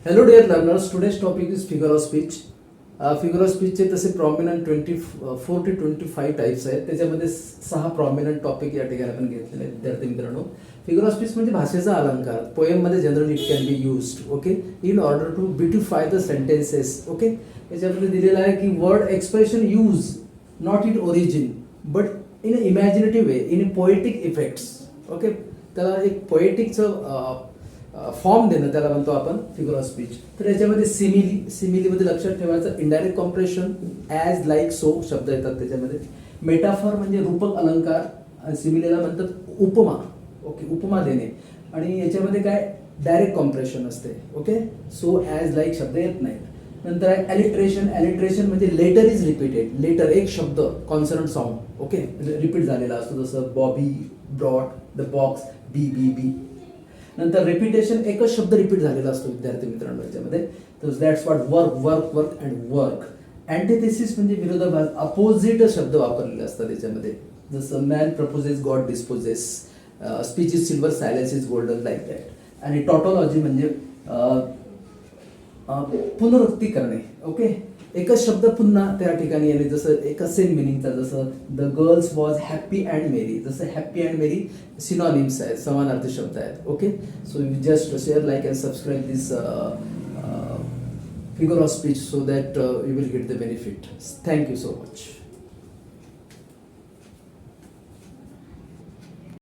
Hello dear learners, today's topic is figure of speech. Figure of स्पीचचे तसे prominent 24 ते 25 types आहेत. त्याच्यामध्ये 6 प्रॉमिनंट टॉपिक या ठिकाणी आपण घेतलेले आहेत विद्यार्थी मित्रांनो. फिगर ऑफ स्पीच म्हणजे भाषेचा अलंकार. पोएममध्ये generally it can be used okay in order to beautify the sentences. Okay याच्यामध्ये दिलेलं आहे की word expression use not in origin but in a imaginative way in poetic effects. Okay त्याला एक पोएटिकचं फॉर्म देणं त्याला म्हणतो आपण फिगर ऑफ स्पीच. तर याच्यामध्ये सिमिलीमध्ये लक्षात ठेवायचं indirect compression as like so शब्द येतात त्याच्यामध्ये. मेटाफॉर म्हणजे रूपक अलंकार आणि सिमिलीला म्हणतात उपमा. ओके उपमा देणे. आणि याच्यामध्ये काय डायरेक्ट कॉम्प्रेशन असते. ओके सो ॲज लाईक शब्द येत नाही. नंतर आहे ॲलिट्रेशन म्हणजे लेटर इज रिपीटेड. लेटर एक शब्द कॉन्सनंट साऊंड ओके रिपीट झालेला असतो जसं बॉबी ब्रॉड द बॉक्स बी बी बी. नंतर रिपिटेशन एकच शब्द रिपीट झालेला असतो विद्यार्थी मित्रांनो याच्यामध्ये. तर that's what work and work. Antithesis म्हणजे विरोधाभास अपोजिट शब्द वापरलेले असतात याच्यामध्ये जसं man proposes God disposes. Speech is silver silence is golden like that. आणि टॉटॉलॉजी म्हणजे पुनरुक्ती करणे. ओके एकच शब्द पुन्हा त्या ठिकाणी येणे जसं एका सेम मिनिंगचा जसं the girls was happy and merry. जसं हॅप्पी अँड मेरी सिनॉनिम्स आहेत समानार्थी शब्द आहेत. Okay so you just share like and subscribe this figure of speech so that you will get the benefit. Thank you so much.